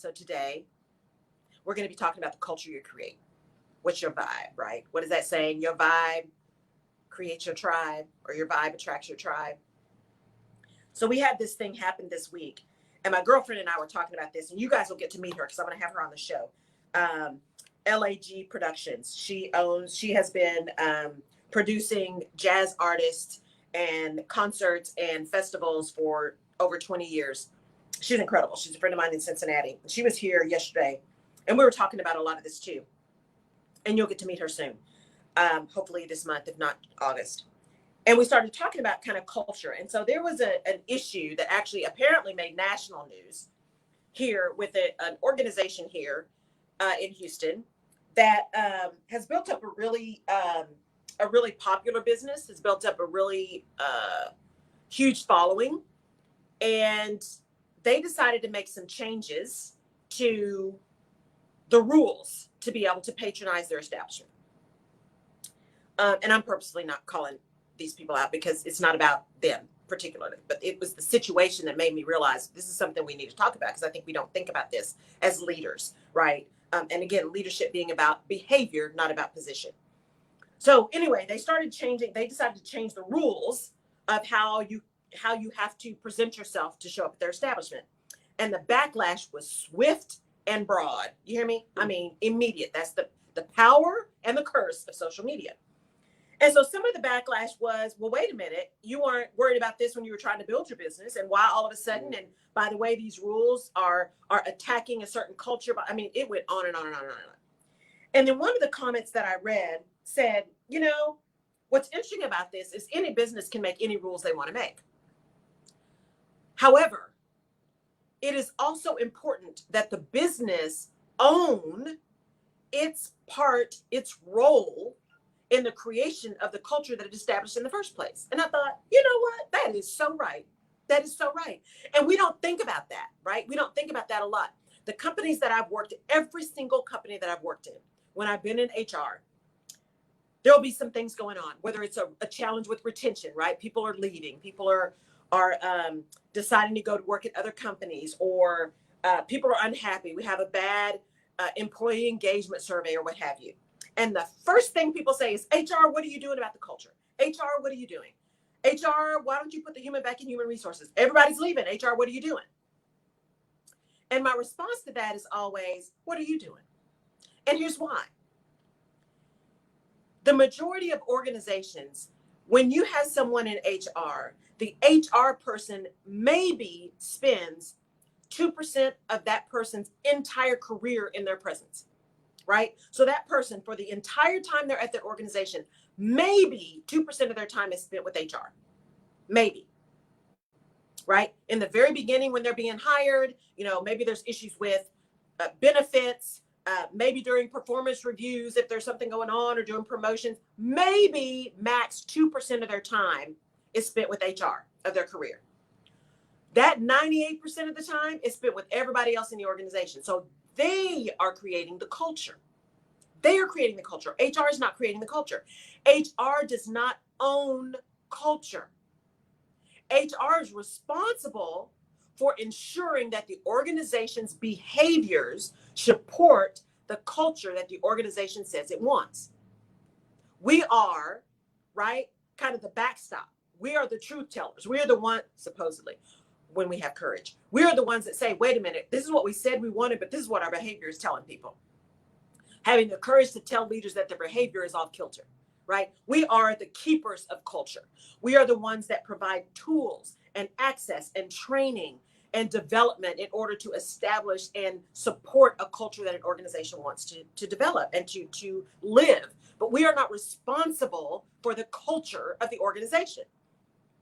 So today we're going to be talking about the culture you create. What's your vibe, right? What is that saying? Your vibe creates your tribe, or your vibe attracts your tribe. So we had this thing happen this week, and my girlfriend and I were talking about this, and you guys will get to meet her because I'm going to have her on the show. LAG Productions. She has been producing jazz artists and concerts and festivals for over 20 years. She's incredible. She's a friend of mine in Cincinnati. She was here yesterday, and we were talking about a lot of this too. And you'll get to meet her soon, hopefully this month, if not August. And we started talking about kind of culture. And so there was an issue that actually apparently made national news here with an organization here in Houston that has built up a really popular business, has built up a really huge following. And they decided to make some changes to the rules to be able to patronize their establishment. And I'm purposely not calling these people out because it's not about them particularly, but it was the situation that made me realize this is something we need to talk about, because I think we don't think about this as leaders, right? And again, leadership being about behavior, not about position. So anyway, they decided to change the rules of how you have to present yourself to show up at their establishment. And the backlash was swift and broad. You hear me? I mean, immediate. That's the power and the curse of social media. And so some of the backlash was, well, wait a minute, you weren't worried about this when you were trying to build your business. And why all of a sudden, and by the way, these rules are attacking a certain culture. But I mean, it went on and on and on and on. And then one of the comments that I read said, what's interesting about this is any business can make any rules they want to make. However, it is also important that the business own its role in the creation of the culture that it established in the first place. And I thought, you know what? That is so right. That is so right. And we don't think about that, right? We don't think about that a lot. The companies that I've worked in, every single company that I've worked in, when I've been in HR, there'll be some things going on, whether it's a challenge with retention, right? People are leaving. People are deciding to go to work at other companies, or people are unhappy. We have a bad employee engagement survey or what have you. And the first thing people say is, HR, what are you doing about the culture? HR, what are you doing? HR, why don't you put the human back in human resources? Everybody's leaving. HR, what are you doing? And my response to that is always, what are you doing? And here's why. The majority of organizations, when you have someone in HR, the HR person maybe spends 2% of that person's entire career in their presence. Right? So that person, for the entire time they're at their organization, maybe 2% of their time is spent with HR. Maybe. Right? In the very beginning when they're being hired, maybe there's issues with benefits, maybe during performance reviews, if there's something going on, or doing promotions, maybe max 2% of their time is spent with HR of their career. That 98% of the time is spent with everybody else in the organization. So they are creating the culture. They are creating the culture. HR is not creating the culture. HR does not own culture. HR is responsible for ensuring that the organization's behaviors support the culture that the organization says it wants. We are, right, kind of the backstop. We are the truth tellers. We are the ones, supposedly, when we have courage. We are the ones that say, wait a minute, this is what we said we wanted, but this is what our behavior is telling people. Having the courage to tell leaders that their behavior is off kilter, right? We are the keepers of culture. We are the ones that provide tools and access and training and development in order to establish and support a culture that an organization wants to develop and to live. But we are not responsible for the culture of the organization,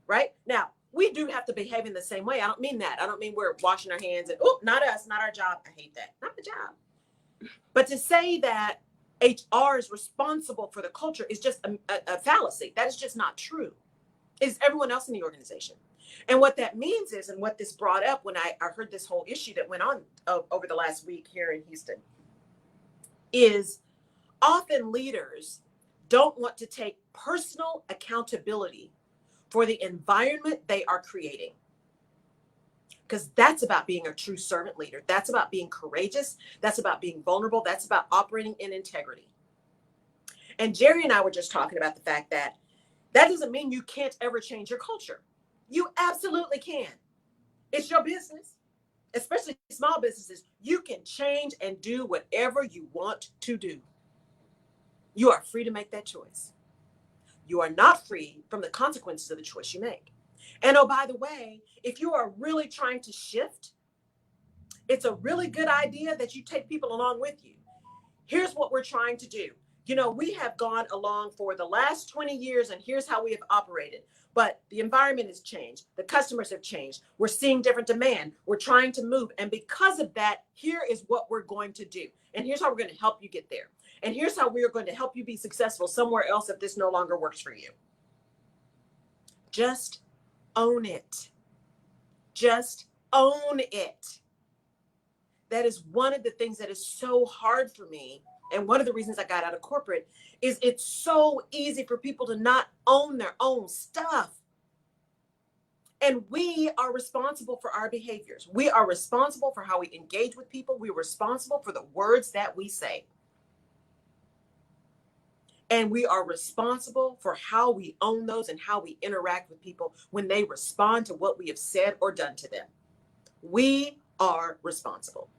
right? Now, we do have to behave in the same way. I don't mean that. I don't mean we're washing our hands and, oh, not us, not our job. I hate that. Not the job. But to say that HR is responsible for the culture is just a fallacy. That is just not true. It's everyone else in the organization. And what that means is, and what this brought up when I heard this whole issue that went on over the last week here in Houston, is often leaders don't want to take personal accountability for the environment they are creating. because that's about being a true servant leader. That's about being courageous. That's about being vulnerable. That's about operating in integrity. And Jerry and I were just talking about the fact that that doesn't mean you can't ever change your culture. You absolutely can. It's your business, especially small businesses. You can change and do whatever you want to do. You are free to make that choice. You are not free from the consequences of the choice you make. And oh, by the way, if you are really trying to shift, it's a really good idea that you take people along with you. Here's what we're trying to do. You know, we have gone along for the last 20 years, and here's how we have operated. But the environment has changed. The customers have changed. We're seeing different demand. We're trying to move. And because of that, here is what we're going to do. And here's how we're going to help you get there. And here's how we are going to help you be successful somewhere else if this no longer works for you. Just own it. Just own it. That is one of the things that is so hard for me. And one of the reasons I got out of corporate is it's so easy for people to not own their own stuff. And we are responsible for our behaviors. We are responsible for how we engage with people. We're responsible for the words that we say. And we are responsible for how we own those and how we interact with people when they respond to what we have said or done to them. We are responsible.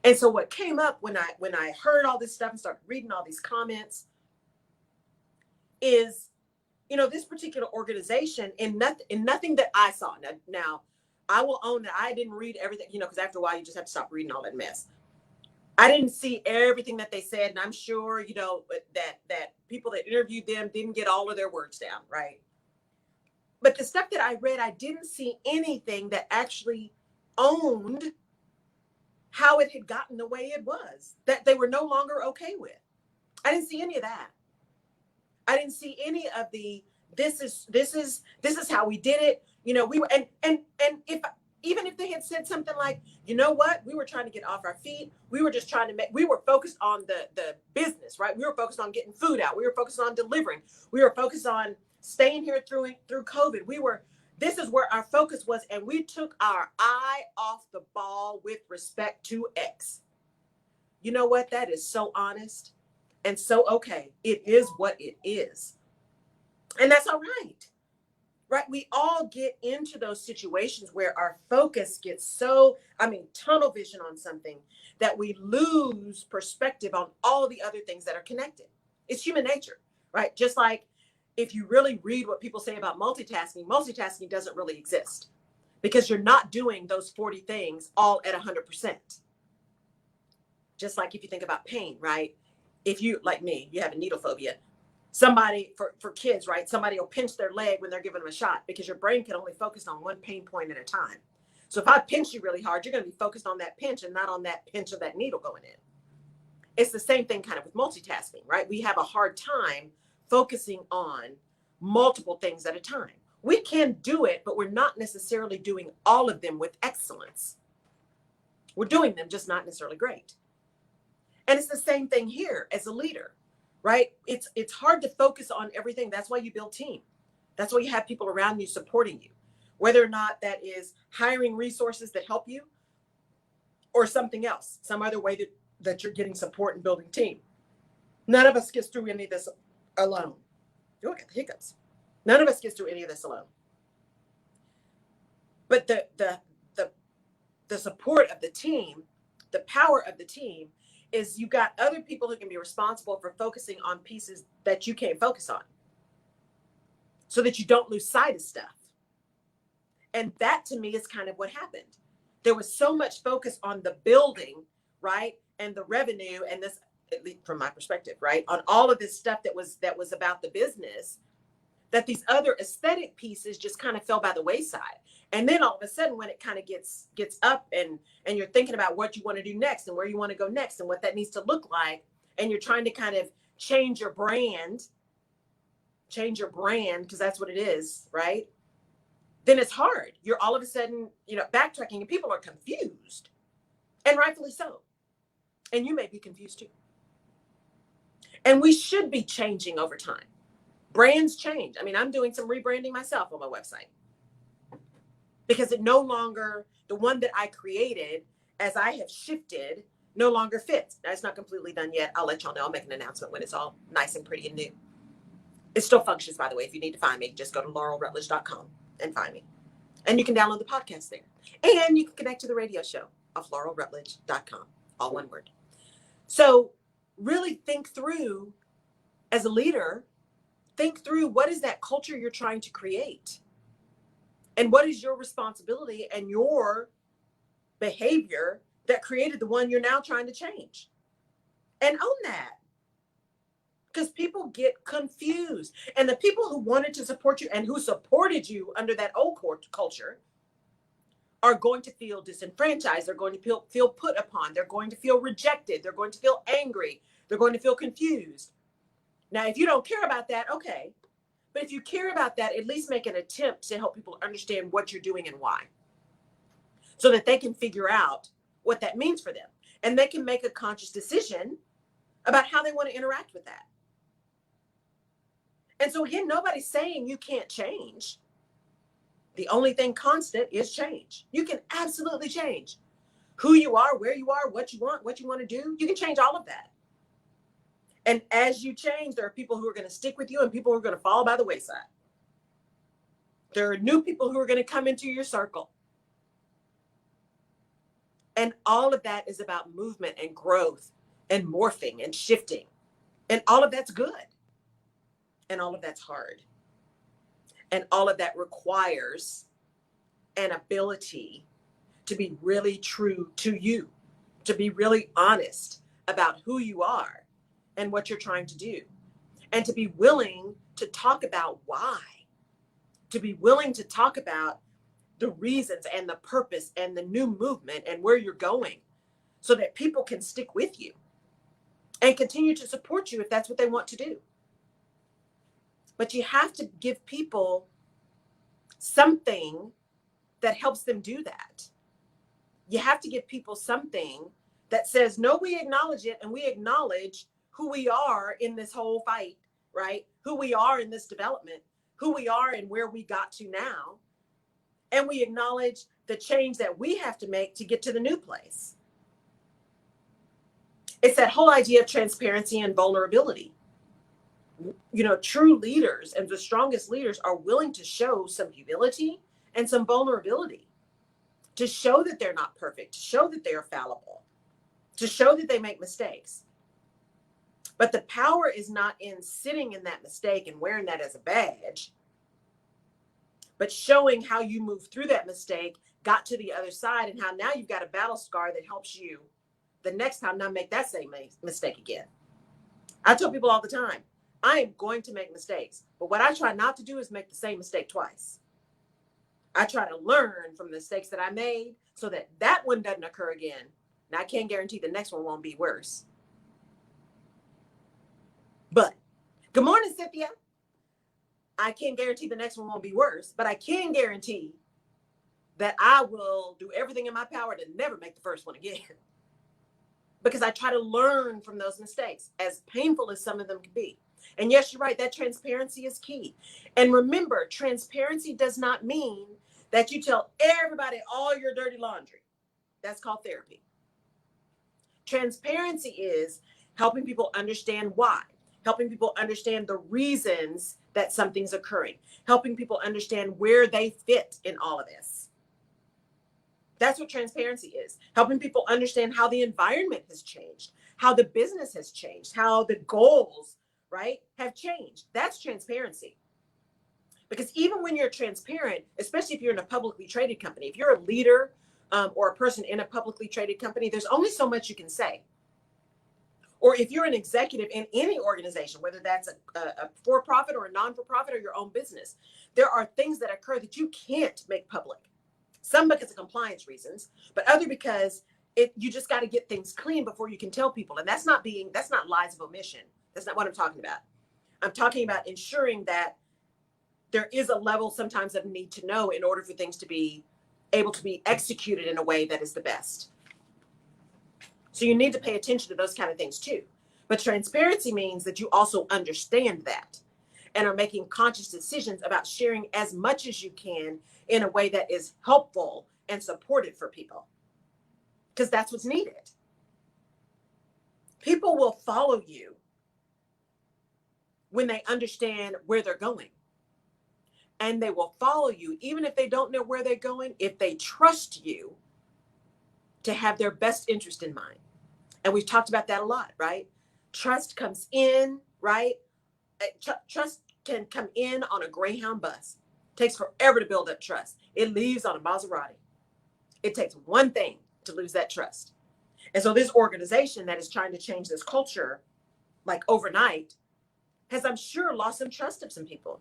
And so what came up when I heard all this stuff and started reading all these comments is, you know, this particular organization in nothing that I saw. Now, I will own that I didn't read everything, you know, because after a while you just have to stop reading all that mess. I didn't see everything that they said, and I'm sure, you know, that people that interviewed them didn't get all of their words down, right? But the stuff that I read, I didn't see anything that actually owned how it had gotten the way it was, that they were no longer okay with. I didn't see any of that. I didn't see any of the this is how we did it. You know, we were and if even if they had said something like, you know what, we were trying to get off our feet. We were just trying to we were focused on the business, right? We were focused on getting food out. We were focused on delivering. We were focused on staying here through COVID. This is where our focus was, and we took our eye off the ball with respect to X. You know what? That is so honest and so okay. It is what it is. And that's all right. Right? We all get into those situations where our focus gets so, tunnel vision on something that we lose perspective on all the other things that are connected. It's human nature, right? Just like if you really read what people say about multitasking doesn't really exist because you're not doing those 40 things all at 100%. Just like if you think about pain, right? If you, like me, you have a needle phobia. Somebody, for kids, right? Somebody will pinch their leg when they're giving them a shot because your brain can only focus on one pain point at a time. So if I pinch you really hard, you're going to be focused on that pinch and not on that pinch of that needle going in. It's the same thing kind of with multitasking, right? We have a hard time focusing on multiple things at a time. We can do it, but we're not necessarily doing all of them with excellence. We're doing them, just not necessarily great. And it's the same thing here as a leader, right? It's hard to focus on everything. That's why you build team. That's why you have people around you supporting you, whether or not that is hiring resources that help you or something else, some other way that you're getting support and building team. None of us gets through any of this alone. Oh, I got the hiccups. None of us gets through any of this alone. But the support of the team, the power of the team is you got other people who can be responsible for focusing on pieces that you can't focus on so that you don't lose sight of stuff. And that to me is kind of what happened. There was so much focus on the building, right? And the revenue and this, at least from my perspective, right? On all of this stuff that was about the business, that these other aesthetic pieces just kind of fell by the wayside. And then all of a sudden, when it kind of gets up and you're thinking about what you want to do next and where you want to go next and what that needs to look like, and you're trying to kind of change your brand, because that's what it is, right? Then it's hard. You're all of a sudden, backtracking, and people are confused, and rightfully so. And you may be confused too. And we should be changing over time. Brands change. I'm doing some rebranding myself on my website. because it no longer, the one that I created as I have shifted, no longer fits. Now, it's not completely done yet. I'll let y'all know. I'll make an announcement when it's all nice and pretty and new. It still functions, by the way. If you need to find me, just go to laurelrutledge.com and find me. And you can download the podcast there. And you can connect to the radio show of laurelrutledge.com. All one word. So really think through, as a leader, think through what is that culture you're trying to create? And what is your responsibility and your behavior that created the one you're now trying to change? And own that. Because people get confused. And the people who wanted to support you and who supported you under that old culture are going to feel disenfranchised. They're going to feel put upon. They're going to feel rejected. They're going to feel angry. They're going to feel confused. Now, if you don't care about that, okay. But if you care about that, at least make an attempt to help people understand what you're doing and why, so that they can figure out what that means for them. And they can make a conscious decision about how they want to interact with that. And so again, nobody's saying you can't change. The only thing constant is change. You can absolutely change who you are, where you are, what you want to do. You can change all of that. And as you change, there are people who are going to stick with you and people who are going to fall by the wayside. There are new people who are going to come into your circle. And all of that is about movement and growth and morphing and shifting. And all of that's good. And all of that's hard. And all of that requires an ability to be really true to you, to be really honest about who you are and what you're trying to do, and to be willing to talk about why, to be willing to talk about the reasons and the purpose and the new movement and where you're going, so that people can stick with you and continue to support you if that's what they want to do. But you have to give people something that helps them do that. You have to give people something that says, no, we acknowledge it, and we acknowledge who we are in this whole fight, right? Who we are in this development, who we are and where we got to now. And we acknowledge the change that we have to make to get to the new place. It's that whole idea of transparency and vulnerability. You know, true leaders and the strongest leaders are willing to show some humility and some vulnerability, to show that they're not perfect, to show that they are fallible, to show that they make mistakes. But the power is not in sitting in that mistake and wearing that as a badge, but showing how you moved through that mistake, got to the other side, and how now you've got a battle scar that helps you the next time not make that same mistake again. I tell people all the time, I am going to make mistakes, but what I try not to do is make the same mistake twice. I try to learn from the mistakes that I made so that that one doesn't occur again. Now, I can't guarantee the next one won't be worse. But good morning, Cynthia. I can't guarantee the next one won't be worse, but I can guarantee that I will do everything in my power to never make the first one again. Because I try to learn from those mistakes, as painful as some of them can be. And yes, you're right, that transparency is key. And remember, transparency does not mean that you tell everybody all your dirty laundry. That's called therapy. Transparency is helping people understand why, helping people understand the reasons that something's occurring, helping people understand where they fit in all of this. That's what transparency is, helping people understand how the environment has changed, how the business has changed, how the goals, right, have changed. That's transparency. Because even when you're transparent, especially if you're in a publicly traded company, if you're a leader or a person in a publicly traded company, there's only so much you can say. Or if you're an executive in any organization, whether that's a for-profit or a non-for-profit or your own business, there are things that occur that you can't make public. Some because of compliance reasons, but other because you just got to get things clean before you can tell people. And that's not lies of omission. That's not what I'm talking about. I'm talking about ensuring that there is a level sometimes of need to know in order for things to be able to be executed in a way that is the best. So you need to pay attention to those kind of things too. But transparency means that you also understand that. and are making conscious decisions about sharing as much as you can in a way that is helpful and supportive for people. Because that's what's needed. People will follow you when they understand where they're going. And they will follow you even if they don't know where they're going, if they trust you to have their best interest in mind. And we've talked about that a lot, right? Trust comes in, right? Trust can come in on a Greyhound bus. It takes forever to build up trust. It leaves on a Maserati. It takes one thing to lose that trust. And so this organization that is trying to change this culture like overnight has, I'm sure, lost some trust of some people,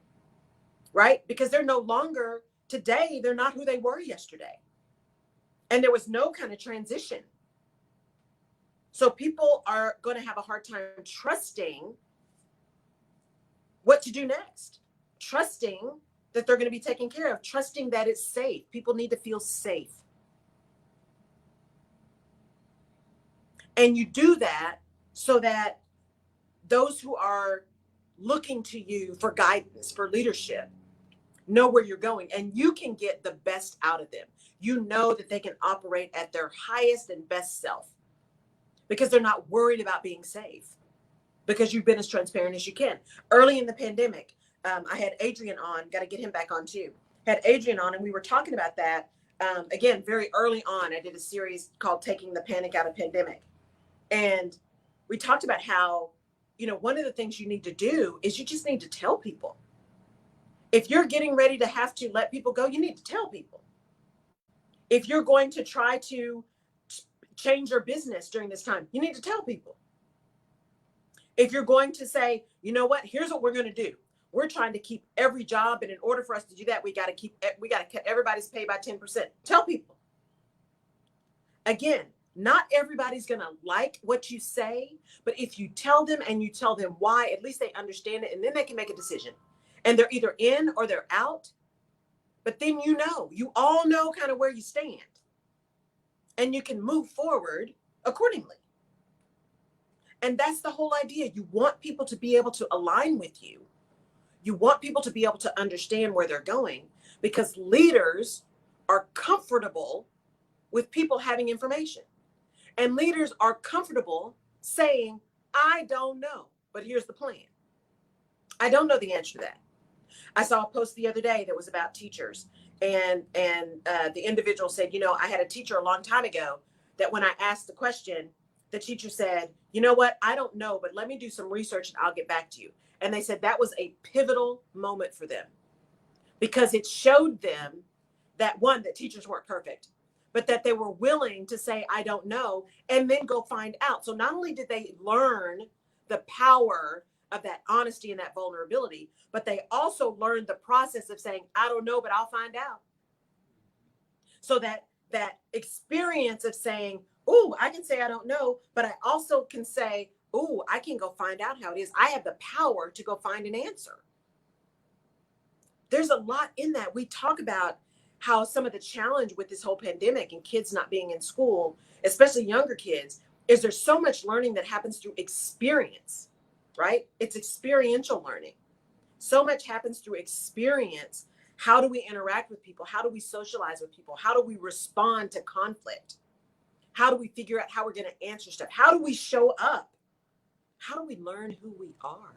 right? Because they're no longer, today, they're not who they were yesterday. And there was no kind of transition. So people are going to have a hard time trusting what to do next, trusting that they're going to be taken care of, trusting that it's safe. People need to feel safe. And you do that so that those who are looking to you for guidance, for leadership, know where you're going, and you can get the best out of them. You know that they can operate at their highest and best self because they're not worried about being safe, because you've been as transparent as you can. Early in the pandemic, I had Adrian on, got to get him back on too. Had Adrian on, and we were talking about that. Again, very early on, I did a series called Taking the Panic Out of Pandemic. And we talked about how, you know, one of the things you need to do is you just need to tell people. If you're getting ready to have to let people go, you need to tell people. If you're going to try to change your business during this time, you need to tell people. If you're going to say, you know what, here's what we're going to do. We're trying to keep every job. And in order for us to do that, we got to cut everybody's pay by 10%. Tell people. Again, not everybody's going to like what you say, but if you tell them and you tell them why, at least they understand it, and then they can make a decision. And they're either in or they're out. But then you all know kind of where you stand. And you can move forward accordingly. And that's the whole idea. You want people to be able to align with you. You want people to be able to understand where they're going, because leaders are comfortable with people having information. And leaders are comfortable saying, I don't know, but here's the plan. I don't know the answer to that. I saw a post the other day that was about teachers. And the individual said, you know, I had a teacher a long time ago that when I asked the question, the teacher said, you know what, I don't know, but let me do some research and I'll get back to you. And they said that was a pivotal moment for them, because it showed them that, one, that teachers weren't perfect, but that they were willing to say, I don't know, and then go find out. So not only did they learn the power of that honesty and that vulnerability, but they also learned the process of saying, I don't know, but I'll find out. So that experience of saying, oh, I can say I don't know, but I also can say, oh, I can go find out how it is. I have the power to go find an answer. There's a lot in that. We talk about how some of the challenge with this whole pandemic and kids not being in school, especially younger kids, is there's so much learning that happens through experience, right? It's experiential learning. So much happens through experience. How do we interact with people? How do we socialize with people? How do we respond to conflict? How do we figure out how we're going to answer stuff? How do we show up? How do we learn who we are?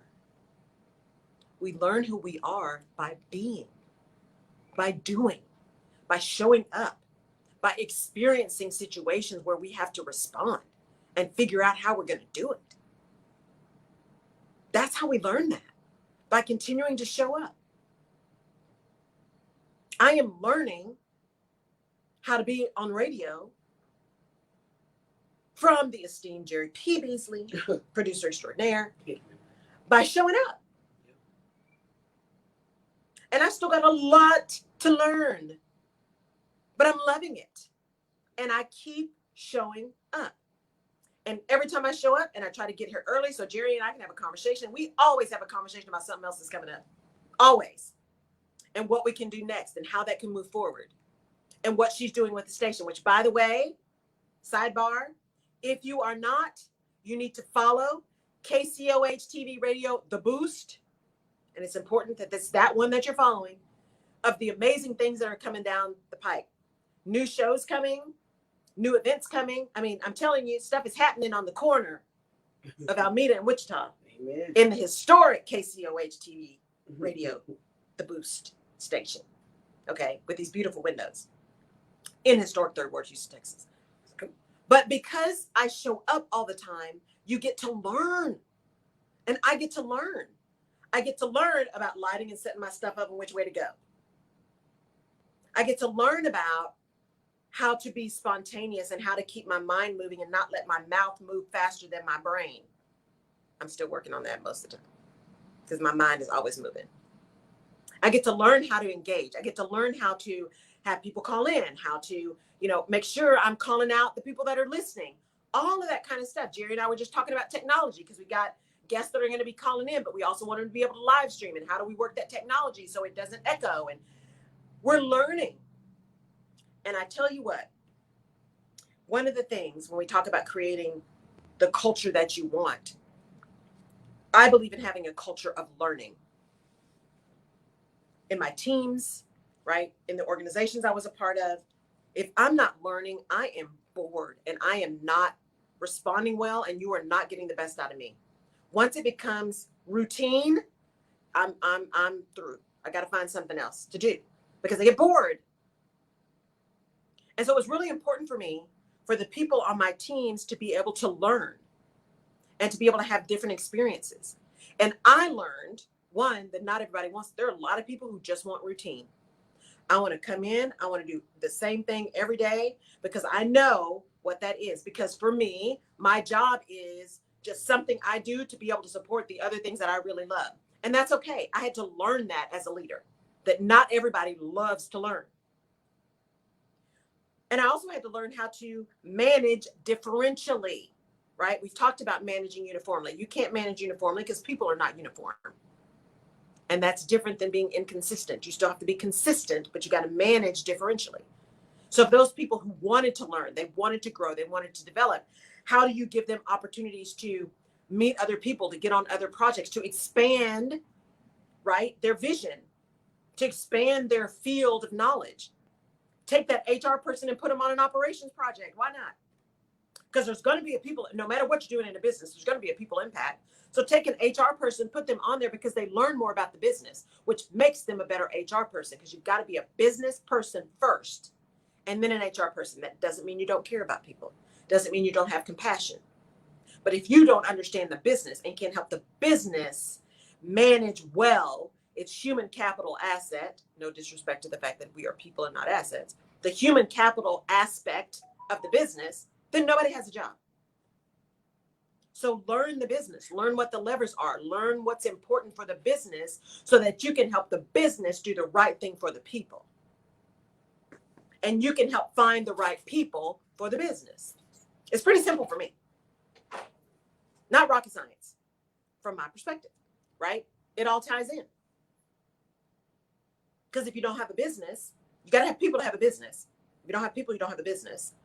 We learn who we are by being, by doing, by showing up, by experiencing situations where we have to respond and figure out how we're going to do it. That's how we learn that, by continuing to show up. I am learning how to be on radio from the esteemed Jerry P. Beasley, producer extraordinaire, by showing up. And I've still got a lot to learn, but I'm loving it. And I keep showing up. And every time I show up, and I try to get here early so Jerry and I can have a conversation, we always have a conversation about something else that's coming up. Always. And what we can do next and how that can move forward. And what she's doing with the station, which, by the way, sidebar, if you are not, you need to follow KCOH TV Radio, The Boost. and it's important that it's that one that you're following, of the amazing things that are coming down the pike. New shows coming, new events coming. I mean, I'm telling you, stuff is happening on the corner of Alameda and Wichita. Amen. In the historic KCOH TV radio, the Boost station. Okay, with these beautiful windows in historic Third Ward, Houston, Texas. But because I show up all the time, you get to learn. And I get to learn. I get to learn about lighting and setting my stuff up and which way to go. I get to learn about how to be spontaneous and how to keep my mind moving and not let my mouth move faster than my brain. I'm still working on that most of the time because my mind is always moving. I get to learn how to engage. I get to learn how to have people call in, how to, make sure I'm calling out the people that are listening, all of that kind of stuff. Jerry and I were just talking about technology because we got guests that are going to be calling in, but we also want them to be able to live stream, and how do we work that technology so it doesn't echo? And we're learning. And I tell you what, one of the things when we talk about creating the culture that you want, I believe in having a culture of learning. In my teams, right? In the organizations I was a part of, if I'm not learning, I am bored and I am not responding well, and you are not getting the best out of me. Once it becomes routine, I'm through. I got to find something else to do because I get bored. And so it was really important for me, for the people on my teams to be able to learn and to be able to have different experiences. And I learned, one, that not everybody wants, there are a lot of people who just want routine. I want to come in, I want to do the same thing every day because I know what that is. Because for me, my job is just something I do to be able to support the other things that I really love. And that's okay. I had to learn that as a leader, that not everybody loves to learn. And I also had to learn how to manage differentially, right? We've talked about managing uniformly. You can't manage uniformly because people are not uniform. And that's different than being inconsistent. You still have to be consistent, but you got to manage differentially. So if those people who wanted to learn, they wanted to grow, they wanted to develop, how do you give them opportunities to meet other people, to get on other projects, to expand, right, their vision, to expand their field of knowledge? Take that HR person and put them on an operations project. Why not? Because there's going to be a people, no matter what you're doing in a business, there's going to be a people impact. So take an HR person, put them on there because they learn more about the business, which makes them a better HR person, because you've got to be a business person first and then an HR person. That doesn't mean you don't care about people. Doesn't mean you don't have compassion. But if you don't understand the business and can help the business manage well its human capital asset, no disrespect to the fact that we are people and not assets, the human capital aspect of the business, then nobody has a job. So learn the business, learn what the levers are, learn what's important for the business so that you can help the business do the right thing for the people. And you can help find the right people for the business. It's pretty simple for me. Not rocket science from my perspective, right? It all ties in. Because if you don't have a business, you got to have people to have a business. If you don't have people, you don't have a business.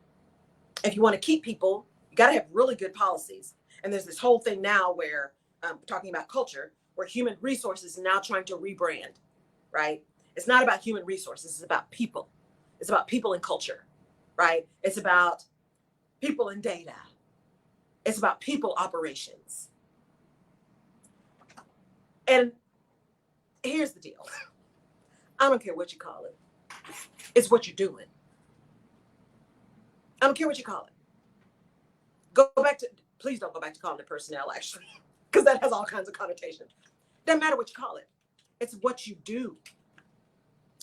If you want to keep people, you got to have really good policies. And there's this whole thing now where talking about culture, where human resources is now trying to rebrand, right? It's not about human resources. It's about people. It's about people and culture, right? It's about people and data. It's about people operations. And here's the deal. I don't care what you call it. It's what you're doing. I don't care what you call it. Please don't go back to calling it personnel, actually, because that has all kinds of connotations. Doesn't matter what you call it. It's what you do.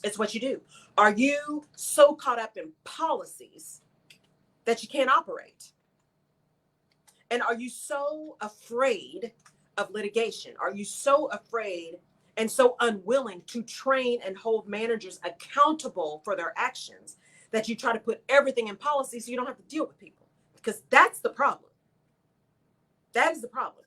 It's what you do. Are you so caught up in policies that you can't operate? And are you so afraid of litigation? Are you so afraid and so unwilling to train and hold managers accountable for their actions that you try to put everything in policy so you don't have to deal with people? Because that's the problem. That is the problem.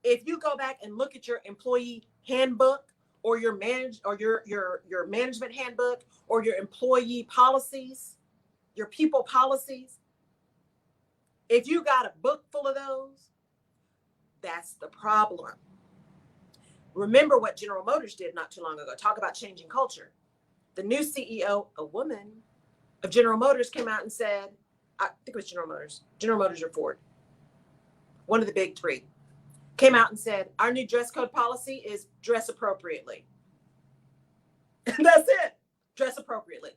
If you go back and look at your employee handbook or your management handbook or your employee policies, your people policies, if you got a book full of those, that's the problem. Remember what General Motors did not too long ago. Talk about changing culture. The new CEO, a woman, of General Motors came out and said, I think it was General Motors or Ford, one of the big three, came out and said, our new dress code policy is dress appropriately. And that's it. Dress appropriately.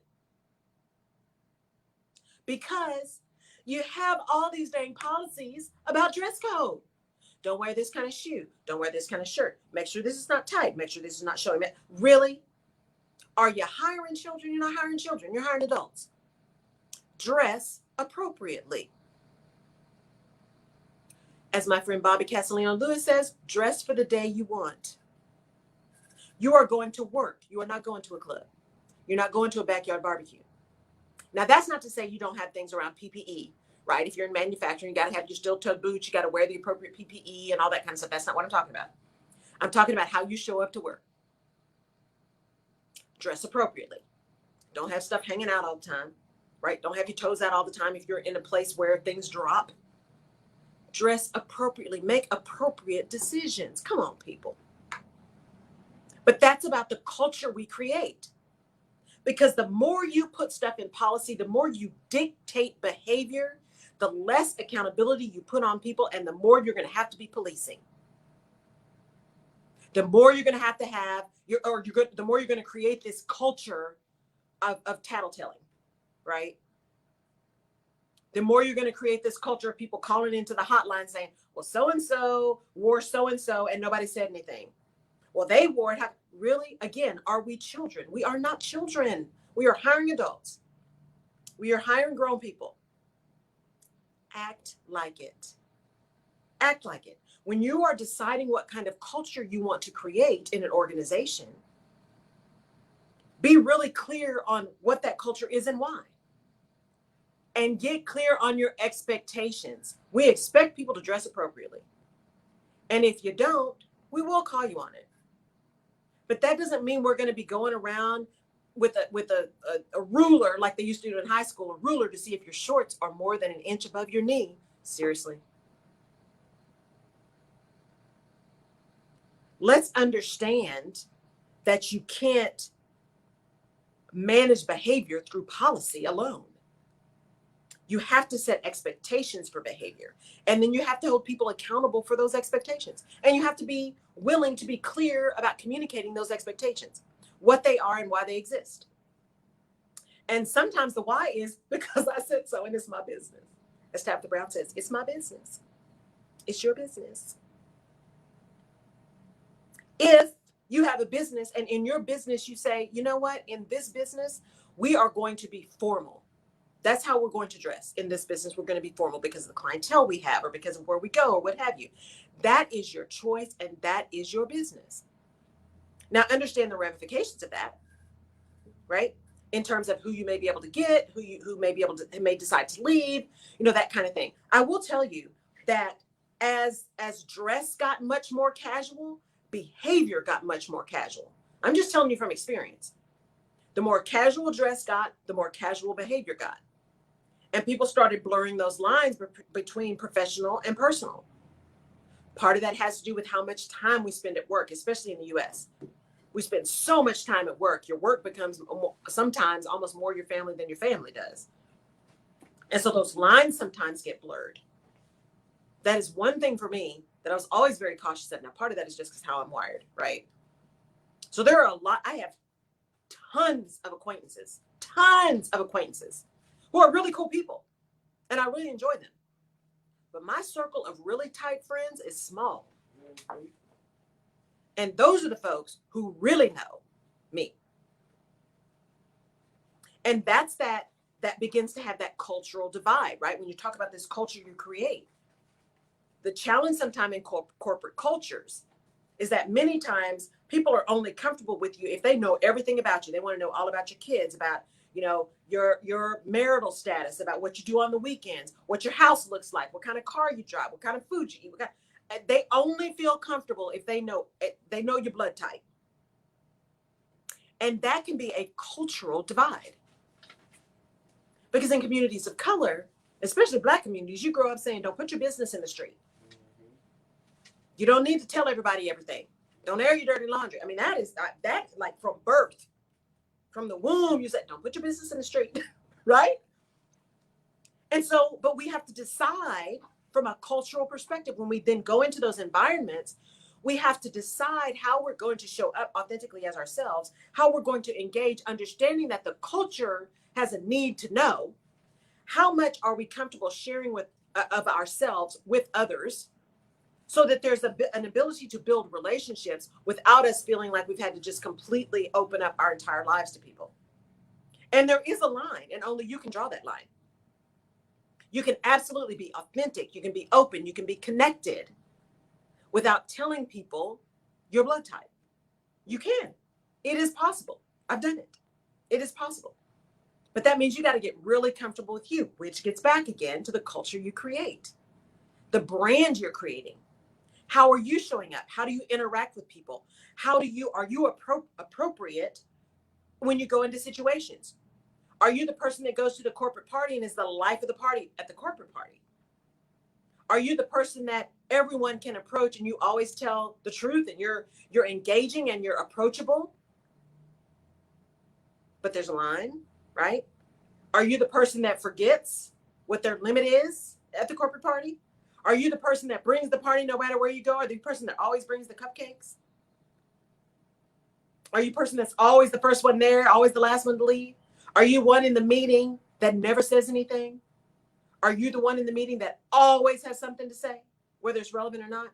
Because you have all these dang policies about dress code. Don't wear this kind of shoe. Don't wear this kind of shirt. Make sure this is not tight. Make sure this is not showing. Really? Are you hiring children? You're not hiring children. You're hiring adults. Dress appropriately. As my friend Bobby Castellano Lewis says, dress for the day you want. You are going to work. You are not going to a club. You're not going to a backyard barbecue. Now, that's not to say you don't have things around PPE, right? If you're in manufacturing, you got to have your steel-toed boots. You got to wear the appropriate PPE and all that kind of stuff. That's not what I'm talking about. I'm talking about how you show up to work. Dress appropriately. Don't have stuff hanging out all the time, right? Don't have your toes out all the time if you're in a place where things drop. Dress appropriately. Make appropriate decisions. Come on, people. But that's about the culture we create. Because the more you put stuff in policy, the more you dictate behavior, the less accountability you put on people, and the more you're going to have to be policing. The more you're going to have, the more you're going to create this culture of tattletelling, right? The more you're going to create this culture of people calling into the hotline saying, well, so-and-so wore so-and-so and nobody said anything. Well, they wore it. Really? Again, are we children? We are not children. We are hiring adults. We are hiring grown people. Act like it. Act like it. When you are deciding what kind of culture you want to create in an organization, be really clear on what that culture is and why. And get clear on your expectations. We expect people to dress appropriately. And if you don't, we will call you on it. But that doesn't mean we're going to be going around with a ruler like they used to do in high school, a ruler to see if your shorts are more than an inch above your knee. Seriously. Let's understand that you can't manage behavior through policy alone. You have to set expectations for behavior. And then you have to hold people accountable for those expectations. And you have to be willing to be clear about communicating those expectations, what they are and why they exist. And sometimes the why is because I said so and it's my business. As Tabitha Brown says, it's my business. It's your business. If you have a business and in your business you say, you know what, in this business, we are going to be formal. That's how we're going to dress. In this business, we're going to be formal because of the clientele we have or because of where we go or what have you. That is your choice and that is your business. Now, understand the ramifications of that, right? In terms of who you may be able to get, who may decide to leave, that kind of thing. I will tell you that as dress got much more casual, behavior got much more casual. I'm just telling you from experience. The more casual dress got, the more casual behavior got. And people started blurring those lines between professional and personal. Part of that has to do with how much time we spend at work, especially in the US. We spend so much time at work. Your work becomes sometimes almost more your family than your family does. And so those lines sometimes get blurred. That is one thing for me that I was always very cautious of. Now, part of that is just because how I'm wired, right? So there are I have tons of acquaintances who are really cool people. And I really enjoy them. But my circle of really tight friends is small. And those are the folks who really know me. And that's that begins to have that cultural divide, right? When you talk about this culture you create. The challenge sometimes in corporate cultures is that many times people are only comfortable with you if they know everything about you. They want to know all about your kids, about your marital status, about what you do on the weekends, what your house looks like, what kind of car you drive, what kind of food you eat. They only feel comfortable if they know your blood type. And that can be a cultural divide. Because in communities of color, especially Black communities, you grow up saying, don't put your business in the street. You don't need to tell everybody everything. Don't air your dirty laundry. I mean, that like from birth, from the womb, you said, don't put your business in the street, right? And so, but we have to decide from a cultural perspective, when we then go into those environments, we have to decide how we're going to show up authentically as ourselves, how we're going to engage, understanding that the culture has a need to know how much are we comfortable sharing with of ourselves with others, so that there's an ability to build relationships without us feeling like we've had to just completely open up our entire lives to people. And there is a line, and only you can draw that line. You can absolutely be authentic. You can be open. You can be connected without telling people your blood type. You can. It is possible. I've done it. It is possible. But that means you got to get really comfortable with you, which gets back again to the culture you create, the brand you're creating. How are you showing up? How do you interact with people? Are you appropriate when you go into situations? Are you the person that goes to the corporate party and is the life of the party at the corporate party? Are you the person that everyone can approach and you always tell the truth and you're engaging and you're approachable? But there's a line, right? Are you the person that forgets what their limit is at the corporate party? Are you the person that brings the party no matter where you go? Are you the person that always brings the cupcakes? Are you the person that's always the first one there, always the last one to leave? Are you one in the meeting that never says anything? Are you the one in the meeting that always has something to say, whether it's relevant or not?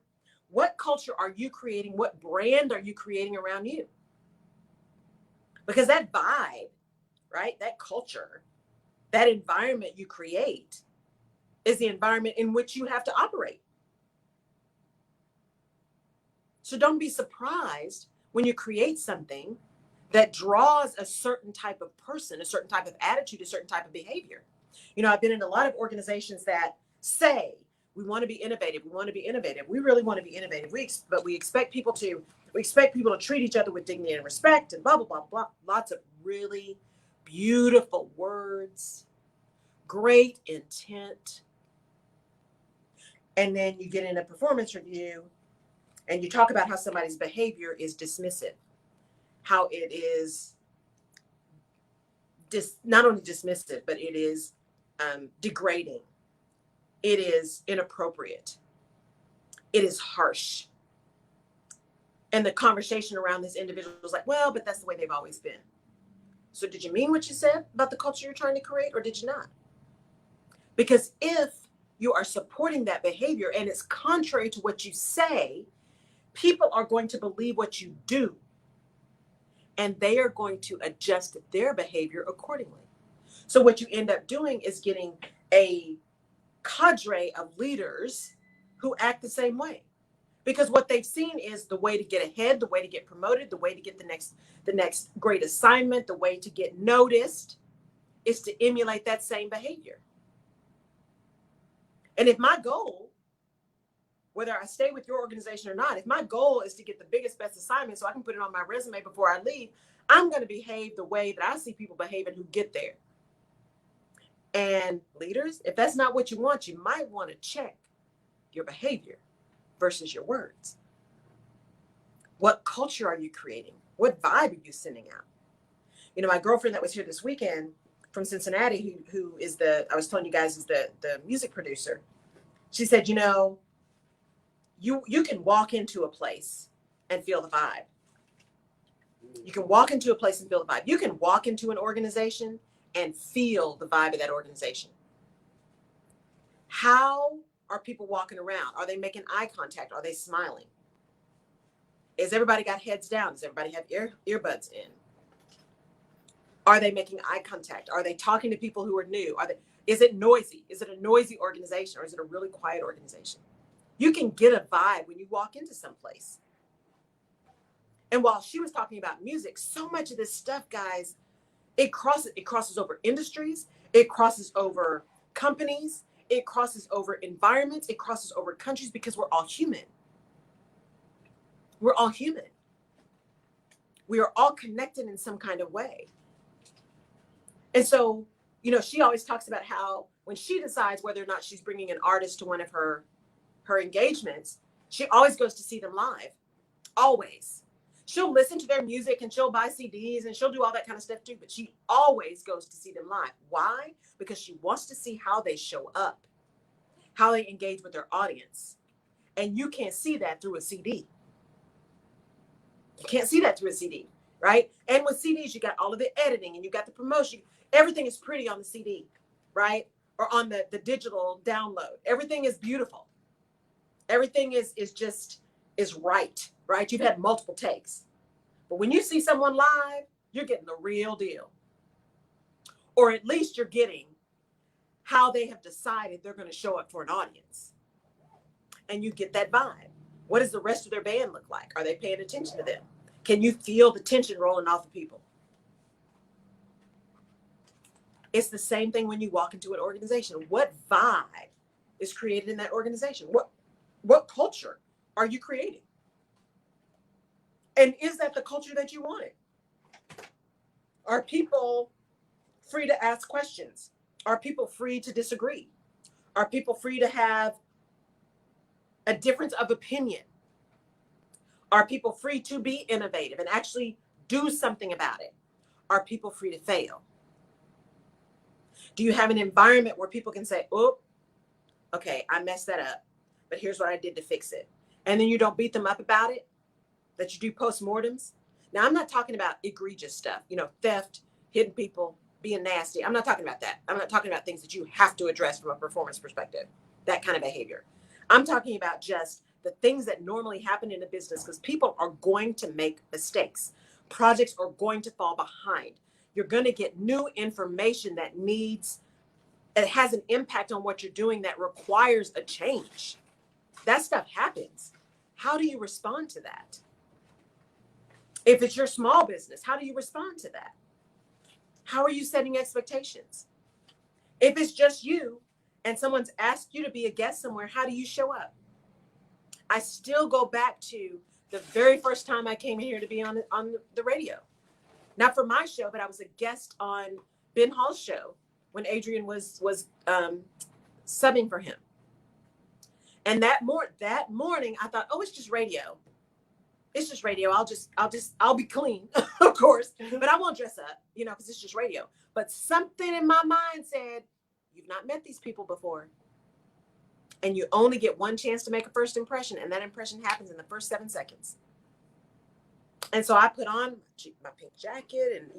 What culture are you creating? What brand are you creating around you? Because that vibe, right, that culture, that environment you create is the environment in which you have to operate. So don't be surprised when you create something that draws a certain type of person, a certain type of attitude, a certain type of behavior. You know, I've been in a lot of organizations that say, we want to be innovative. We want to be innovative. We really want to be innovative. But we expect people to treat each other with dignity and respect and blah, blah, blah, blah. Lots of really beautiful words, great intent. And then you get in a performance review and you talk about how somebody's behavior is dismissive, how it is not only dismissive, but it is degrading. It is inappropriate. It is harsh. And the conversation around this individual was like, well, but that's the way they've always been. So did you mean what you said about the culture you're trying to create, or did you not? Because if you are supporting that behavior and it's contrary to what you say, people are going to believe what you do, and they are going to adjust their behavior accordingly. So what you end up doing is getting a cadre of leaders who act the same way, because what they've seen is the way to get ahead, the way to get promoted, the way to get the next great assignment, the way to get noticed is to emulate that same behavior. And if my goal, whether I stay with your organization or not, if my goal is to get the biggest, best assignment so I can put it on my resume before I leave, I'm going to behave the way that I see people behaving who get there. And leaders, if that's not what you want, you might want to check your behavior versus your words. What culture are you creating? What vibe are you sending out? You know, my girlfriend that was here this weekend from Cincinnati, who is I was telling you guys is the music producer. She said, you know, you can walk into a place and feel the vibe. You can walk into a place and feel the vibe. You can walk into an organization and feel the vibe of that organization. How are people walking around? Are they making eye contact? Are they smiling? Is everybody got heads down? Does everybody have earbuds in? Are they making eye contact? Are they talking to people who are new? Is it noisy? Is it a noisy organization, or is it a really quiet organization? You can get a vibe when you walk into some place. And while she was talking about music, so much of this stuff, guys, it crosses over industries, it crosses over companies, it crosses over environments, it crosses over countries, because we're all human. We're all human. We are all connected in some kind of way. And so, you know, she always talks about how when she decides whether or not she's bringing an artist to one of her engagements, she always goes to see them live. Always. She'll listen to their music and she'll buy CDs and she'll do all that kind of stuff too, but she always goes to see them live. Why? Because she wants to see how they show up, how they engage with their audience. And you can't see that through a CD. You can't see that through a CD, right? And with CDs, you got all of the editing and you got the promotion. Everything is pretty on the CD, right? Or on the digital download. Everything is beautiful. Everything is right, right? You've had multiple takes. But when you see someone live, you're getting the real deal. Or at least you're getting how they have decided they're going to show up for an audience. And you get that vibe. What does the rest of their band look like? Are they paying attention to them? Can you feel the tension rolling off of people? It's the same thing when you walk into an organization. What vibe is created in that organization? What culture are you creating? And is that the culture that you wanted? Are people free to ask questions? Are people free to disagree? Are people free to have a difference of opinion? Are people free to be innovative and actually do something about it? Are people free to fail? Do you have an environment where people can say, oh, okay, I messed that up, but here's what I did to fix it. And then you don't beat them up about it, that you do postmortems. Now, I'm not talking about egregious stuff, theft, hitting people, being nasty. I'm not talking about that. I'm not talking about things that you have to address from a performance perspective, that kind of behavior. I'm talking about just the things that normally happen in a business, because people are going to make mistakes. Projects are going to fall behind. You're going to get new information that has an impact on what you're doing that requires a change. That stuff happens. How do you respond to that? If it's your small business, how do you respond to that? How are you setting expectations? If it's just you and someone's asked you to be a guest somewhere, how do you show up? I still go back to the very first time I came in here to be on the radio. Not for my show, but I was a guest on Ben Hall's show when Adrian was subbing for him. And that morning I thought, oh, it's just radio. It's just radio. I'll be clean, of course, but I won't dress up, because it's just radio. But something in my mind said, you've not met these people before. And you only get one chance to make a first impression. And that impression happens in the first 7 seconds. And so I put on my pink jacket and,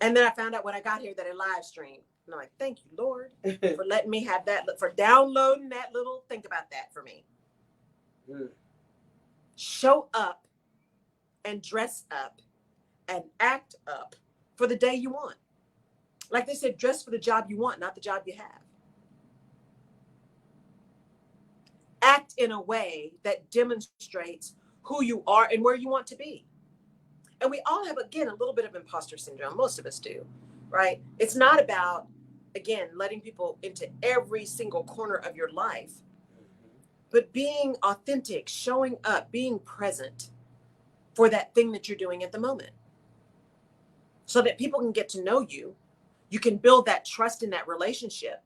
and then I found out when I got here that it live streamed. And I'm like, thank you, Lord, for letting me have that, for downloading that little, think about that for me. Show up and dress up and act up for the day you want. Like they said, dress for the job you want, not the job you have. Act in a way that demonstrates who you are and where you want to be. And we all have, again, a little bit of imposter syndrome. Most of us do, right? It's not about, again, letting people into every single corner of your life, but being authentic, showing up, being present for that thing that you're doing at the moment. So that people can get to know you. You can build that trust in that relationship.